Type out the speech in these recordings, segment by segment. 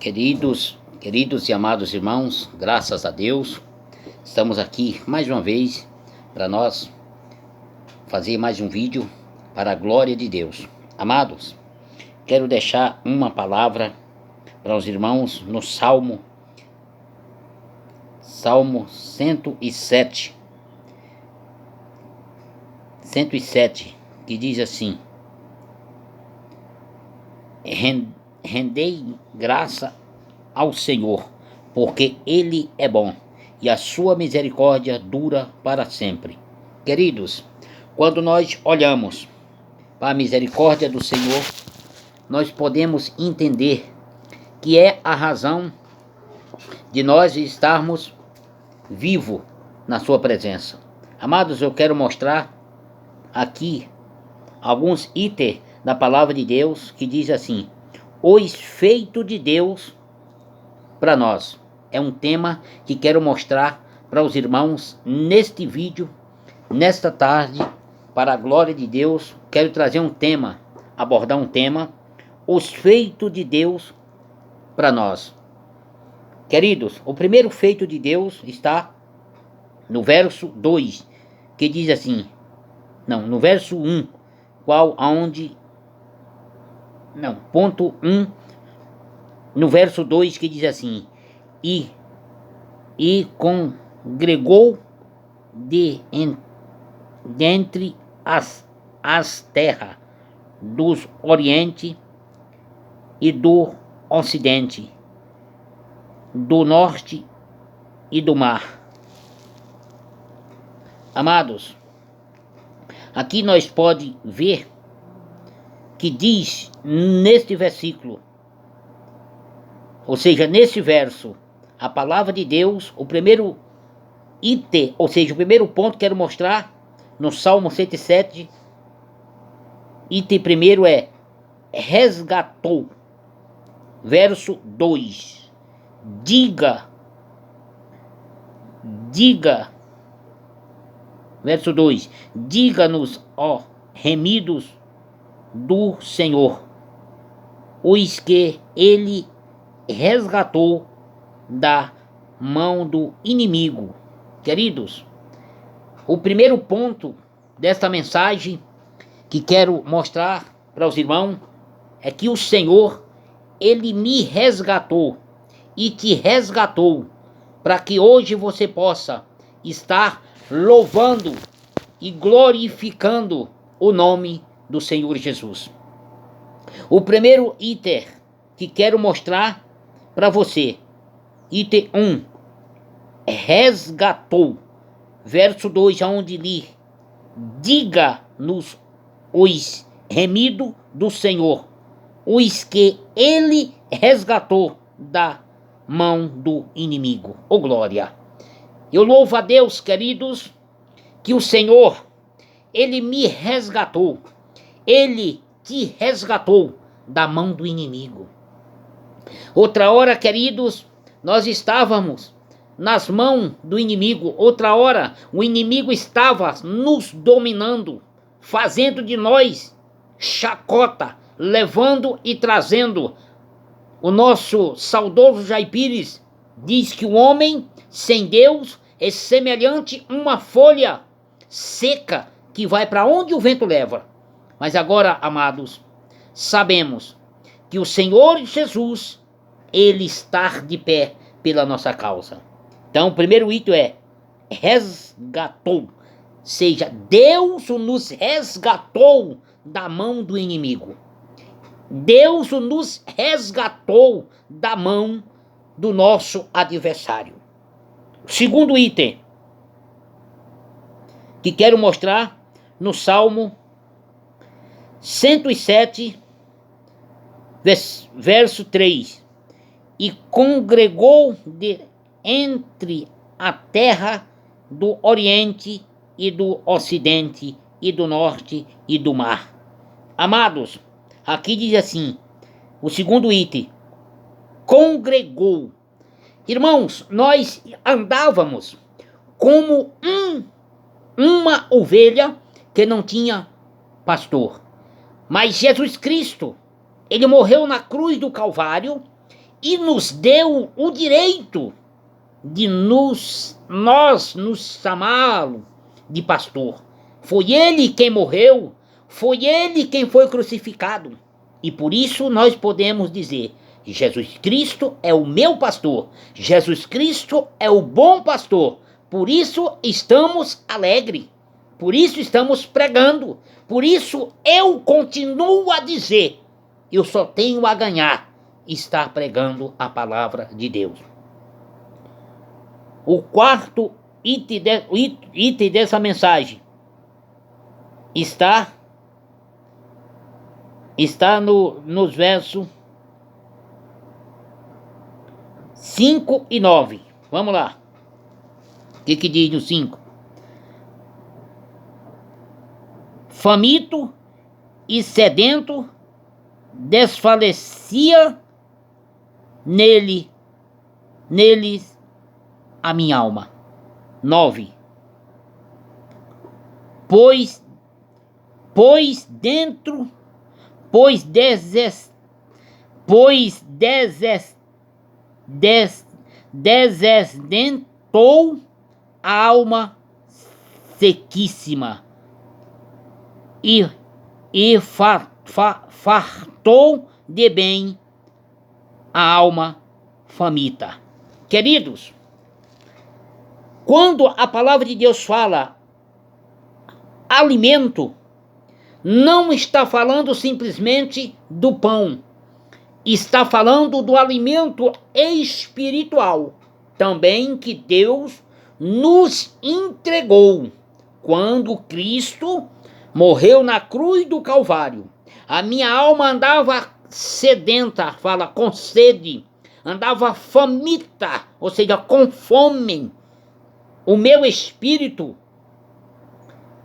Queridos e amados irmãos, graças a Deus, estamos aqui mais uma vez para nós fazer mais um vídeo para a glória de Deus. Amados, quero deixar uma palavra para os irmãos no Salmo 107, que diz assim: rendei graça ao Senhor, porque Ele é bom, e a sua misericórdia dura para sempre. Queridos, quando nós olhamos para a misericórdia do Senhor, nós podemos entender que é a razão de nós estarmos vivos na sua presença. Amados, eu quero mostrar aqui alguns itens da palavra de Deus que diz assim: os feitos de Deus para nós. É um tema que quero mostrar para os irmãos neste vídeo, nesta tarde, para a glória de Deus. Quero trazer abordar um tema, os feitos de Deus para nós. Queridos, o primeiro feito de Deus está no verso 2, que diz assim, no verso 1, ponto 1, no verso 2, que diz assim: e congregou dentre as terras do Oriente e do Ocidente, do Norte e do Mar. Amados, aqui nós podemos ver que diz neste versículo, ou seja, nesse verso, a palavra de Deus, o primeiro item, ou seja, o primeiro ponto que quero mostrar no Salmo 107, item primeiro é resgatou. Verso 2, verso 2, diga-nos, ó remidos do Senhor, os que Ele resgatou da mão do inimigo. Queridos, o primeiro ponto desta mensagem que quero mostrar para os irmãos é que o Senhor, Ele me resgatou e te resgatou para que hoje você possa estar louvando e glorificando o nome do Senhor Jesus. O primeiro item que quero mostrar para você, item 1, resgatou. Verso 2, onde li, diga-nos os remidos do Senhor, os que Ele resgatou da mão do inimigo. Oh glória! Eu louvo a Deus, queridos, que o Senhor, Ele me resgatou. Ele te resgatou da mão do inimigo. Outra hora, queridos, nós estávamos nas mãos do inimigo. Outra hora, o inimigo estava nos dominando, fazendo de nós chacota, levando e trazendo. O nosso saudoso Jair Pires diz que o homem sem Deus é semelhante a uma folha seca que vai para onde o vento leva. Mas agora, amados, sabemos que o Senhor Jesus, Ele está de pé pela nossa causa. Então, o primeiro item é resgatou. Seja, Deus nos resgatou da mão do inimigo. Deus nos resgatou da mão do nosso adversário. Segundo item que quero mostrar no Salmo 107, verso 3. E congregou entre a terra do Oriente e do Ocidente e do Norte e do Mar. Amados, aqui diz assim, o segundo item, congregou. Irmãos, nós andávamos como uma ovelha que não tinha pastor. Mas Jesus Cristo, Ele morreu na cruz do Calvário e nos deu o direito de nós nos chamá-lo de pastor. Foi ele quem morreu, foi ele quem foi crucificado. E por isso nós podemos dizer: Jesus Cristo é o meu pastor, Jesus Cristo é o bom pastor. Por isso estamos alegres, por isso estamos pregando, por isso eu continuo a dizer: eu só tenho a ganhar estar pregando a palavra de Deus. O quarto item dessa mensagem está nos versos 5 e 9. Vamos lá. O que diz no 5? Faminto e sedento desfalecia neles a minha alma. 9. Pois desdentou a alma sequíssima e fartou de bem a alma faminta. Queridos, quando a palavra de Deus fala alimento, não está falando simplesmente do pão, está falando do alimento espiritual também que Deus nos entregou quando Cristo morreu na cruz do Calvário. A minha alma andava sedenta, fala com sede, andava faminta, ou seja, com fome. O meu espírito,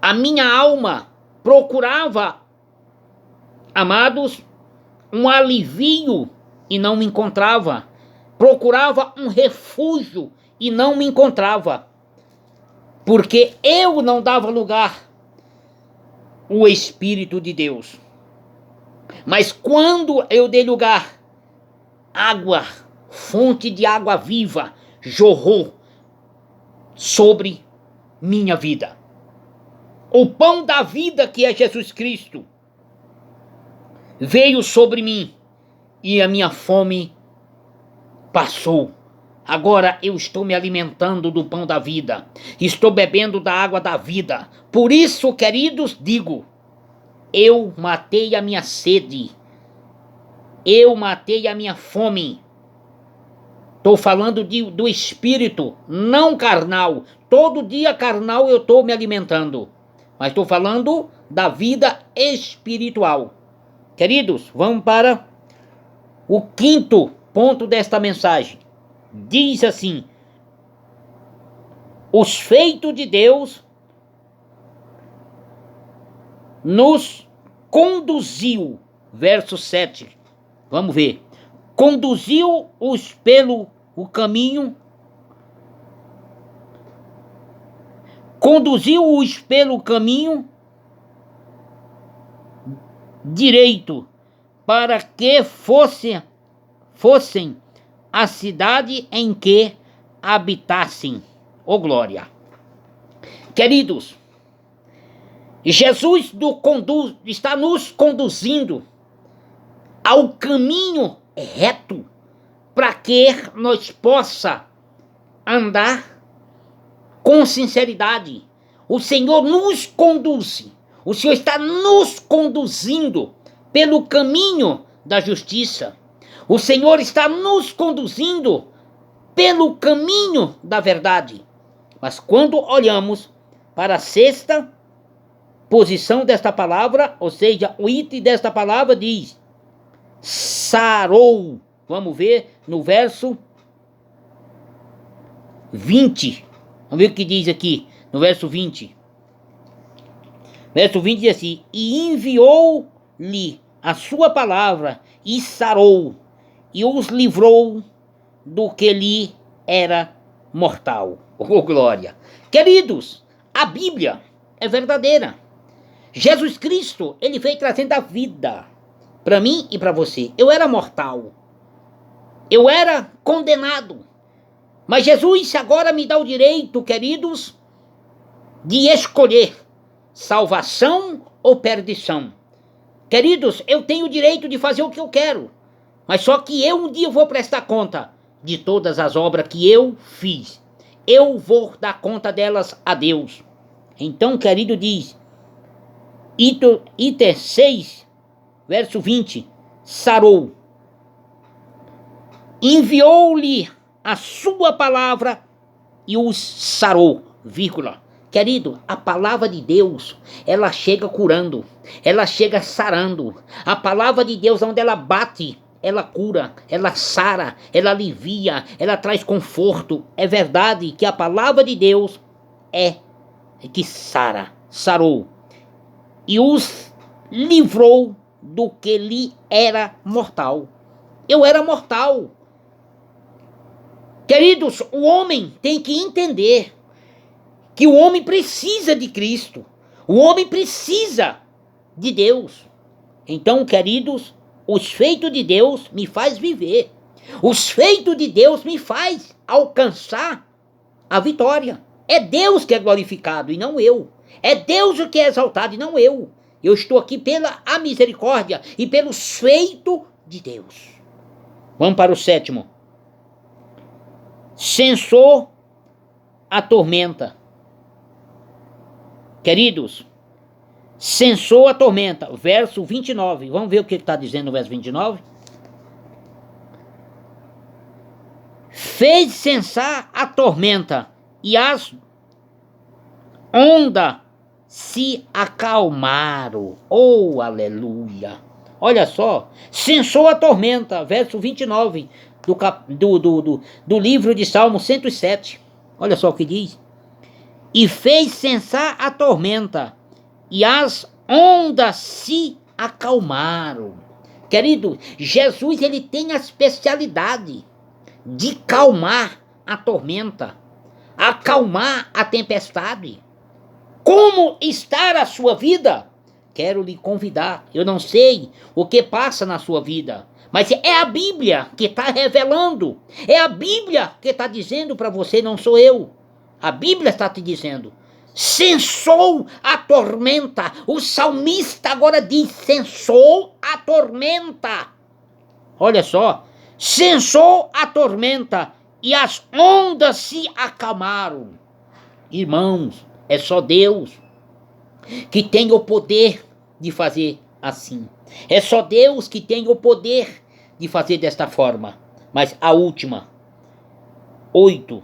a minha alma procurava, amados, um alivio e não me encontrava. Procurava um refúgio e não me encontrava. Porque eu não dava lugar ao Espírito de Deus. Mas quando eu dei lugar, água, fonte de água viva, jorrou sobre minha vida. O pão da vida, que é Jesus Cristo, veio sobre mim e a minha fome passou. Agora eu estou me alimentando do pão da vida, estou bebendo da água da vida. Por isso, queridos, digo, eu matei a minha sede, eu matei a minha fome. Estou falando do espírito, não carnal. Todo dia carnal eu estou me alimentando, mas estou falando da vida espiritual. Queridos, vamos para o quinto ponto desta mensagem. Diz assim: os feitos de Deus nos conduziu. Verso 7. Vamos ver. Conduziu-os pelo o caminho. Conduziu-os pelo caminho direito, para que fossem a cidade em que habitassem. Oh glória! Queridos, Jesus está nos conduzindo ao caminho reto para que nós possa andar com sinceridade. O Senhor nos conduz. O Senhor está nos conduzindo pelo caminho da justiça. O Senhor está nos conduzindo pelo caminho da verdade. Mas quando olhamos para a sexta posição desta palavra, ou seja, o item desta palavra diz: sarou. Vamos ver no verso 20. Vamos ver o que diz aqui no verso 20. Verso 20 diz assim: e enviou-lhe a sua palavra e sarou, e os livrou do que lhe era mortal. Oh glória! Queridos, a Bíblia é verdadeira. Jesus Cristo, ele veio trazendo a vida para mim e para você. Eu era mortal. Eu era condenado. Mas Jesus agora me dá o direito, queridos, de escolher salvação ou perdição. Queridos, eu tenho o direito de fazer o que eu quero. Mas só que eu um dia vou prestar conta de todas as obras que eu fiz. Eu vou dar conta delas a Deus. Então, querido, diz, Iter 6, verso 20, sarou. Enviou-lhe a sua palavra e os sarou, vírgula. Querido, a palavra de Deus, ela chega curando, ela chega sarando. A palavra de Deus, onde ela bate, ela cura, ela sara, ela alivia, ela traz conforto. É verdade que a palavra de Deus é que sarou. E os livrou do que lhe era mortal. Eu era mortal. Queridos, o homem tem que entender que o homem precisa de Cristo. O homem precisa de Deus. Então, queridos, os feitos de Deus me faz viver. Os feitos de Deus me faz alcançar a vitória. É Deus que é glorificado e não eu. É Deus o que é exaltado e não eu. Eu estou aqui pela a misericórdia e pelos feitos de Deus. Vamos para o 7º. Censou a tormenta. Queridos, censou a tormenta. Verso 29. Vamos ver o que está dizendo no verso 29. Fez cessar a tormenta e as ondas se acalmaram. Oh, aleluia. Olha só. Cessou a tormenta. Verso 29 do livro de Salmo 107. Olha só o que diz. E fez cessar a tormenta, e as ondas se acalmaram. Querido, Jesus, ele tem a especialidade de calmar a tormenta, acalmar a tempestade. Como está a sua vida? Quero lhe convidar. Eu não sei o que passa na sua vida, mas é a Bíblia que está revelando. É a Bíblia que está dizendo para você, não sou eu. A Bíblia está te dizendo. Cessou a tormenta. O salmista agora diz, cessou a tormenta. Olha só. Cessou a tormenta e as ondas se acalmaram. Irmãos, é só Deus que tem o poder de fazer assim. É só Deus que tem o poder de fazer desta forma. Mas a última, 8.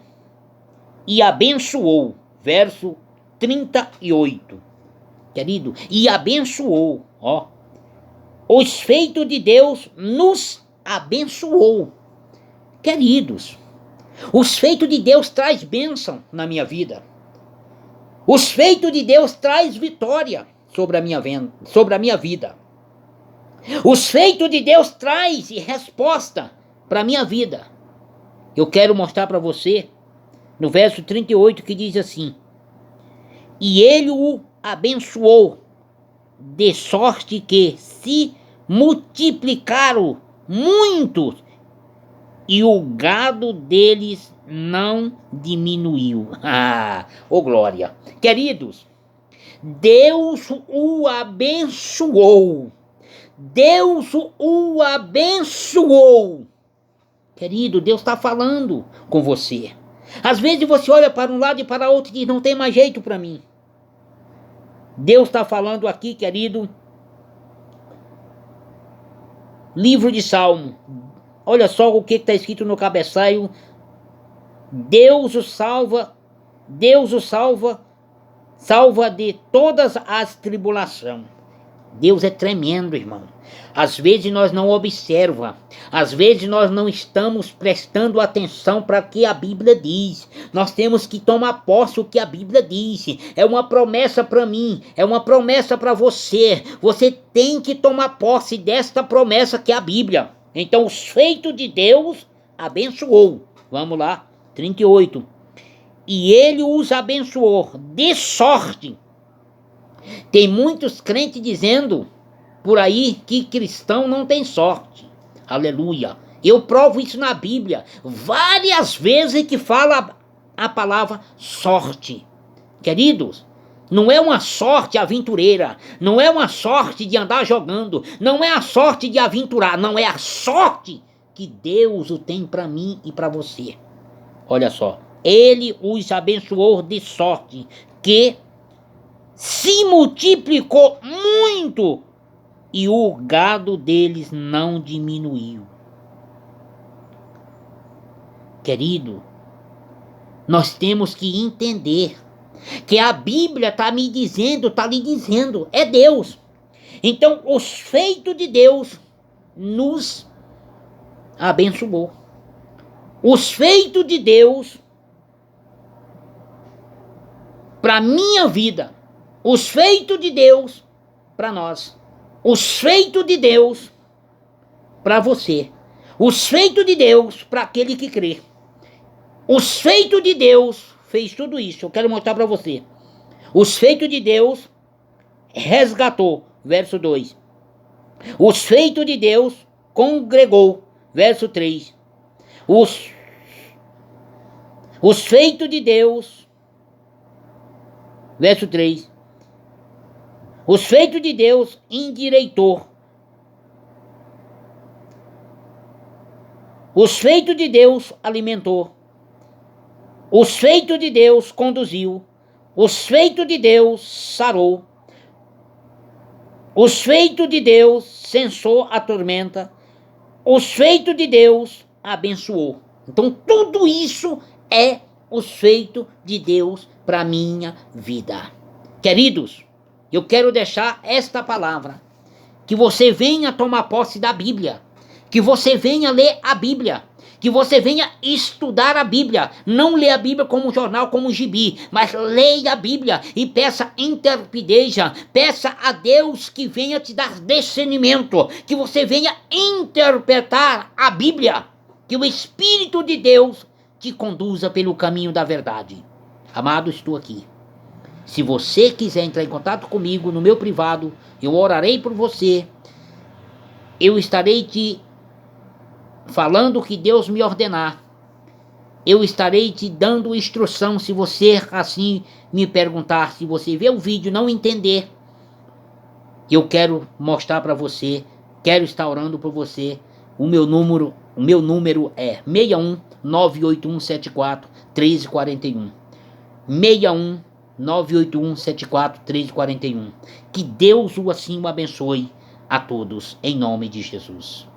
E abençoou, verso 38. Querido, e abençoou, ó. Os feitos de Deus nos abençoou. Queridos, os feitos de Deus traz bênção na minha vida. Os feitos de Deus traz vitória sobre a minha vida. Os feitos de Deus traz resposta para a minha vida. Eu quero mostrar para você no verso 38 que diz assim: e ele o abençoou, de sorte que se multiplicaram muitos, e o gado deles não diminuiu. Oh glória! Queridos, Deus o abençoou. Deus o abençoou. Querido, Deus está falando com você. Às vezes você olha para um lado e para outro e diz, não tem mais jeito para mim. Deus está falando aqui, querido. Livro de Salmo. Olha só o que está escrito no cabeçalho. Deus o salva de todas as tribulações. Deus é tremendo, irmão. Às vezes nós não observamos, às vezes nós não estamos prestando atenção para o que a Bíblia diz. Nós temos que tomar posse do que a Bíblia diz. É uma promessa para mim, é uma promessa para você. Você tem que tomar posse desta promessa que é a Bíblia. Então os feitos de Deus abençoou. Vamos lá, 38. E ele os abençoou de sorte. Tem muitos crentes dizendo por aí que cristão não tem sorte. Aleluia. Eu provo isso na Bíblia, várias vezes que fala a palavra sorte. Queridos, não é uma sorte aventureira, não é uma sorte de andar jogando, não é a sorte de aventurar, não é a sorte que Deus o tem para mim e para você. Olha só, ele os abençoou de sorte que se multiplicou muito e o gado deles não diminuiu. Querido, nós temos que entender que a Bíblia está me dizendo, está lhe dizendo, é Deus. Então, os feitos de Deus nos abençoou. Os feitos de Deus para minha vida, os feitos de Deus para nós, os feitos de Deus para você, os feitos de Deus para aquele que crê. Os feitos de Deus fez tudo isso. Eu quero mostrar para você. Os feitos de Deus resgatou, verso 2. Os feitos de Deus congregou, verso 3. Os feitos de Deus, verso 3. Os feitos de Deus endireitou. Os feitos de Deus alimentou. Os feitos de Deus conduziu. Os feitos de Deus sarou. Os feitos de Deus cessou a tormenta. Os feitos de Deus abençoou. Então tudo isso é os feitos de Deus para minha vida. Queridos, eu quero deixar esta palavra. Que você venha tomar posse da Bíblia. Que você venha ler a Bíblia. Que você venha estudar a Bíblia. Não lê a Bíblia como um jornal, como um gibi, mas leia a Bíblia e peça interpreteja. Peça a Deus que venha te dar discernimento, que você venha interpretar a Bíblia, que o Espírito de Deus te conduza pelo caminho da verdade. Amado, estou aqui. Se você quiser entrar em contato comigo no meu privado, eu orarei por você. Eu estarei te falando o que Deus me ordenar. Eu estarei te dando instrução se você assim me perguntar. Se você ver o vídeo e não entender, eu quero mostrar para você, quero estar orando por você. O meu número é 61 981 74 1341. 61 981 74 1341. Que Deus assim o abençoe a todos, em nome de Jesus.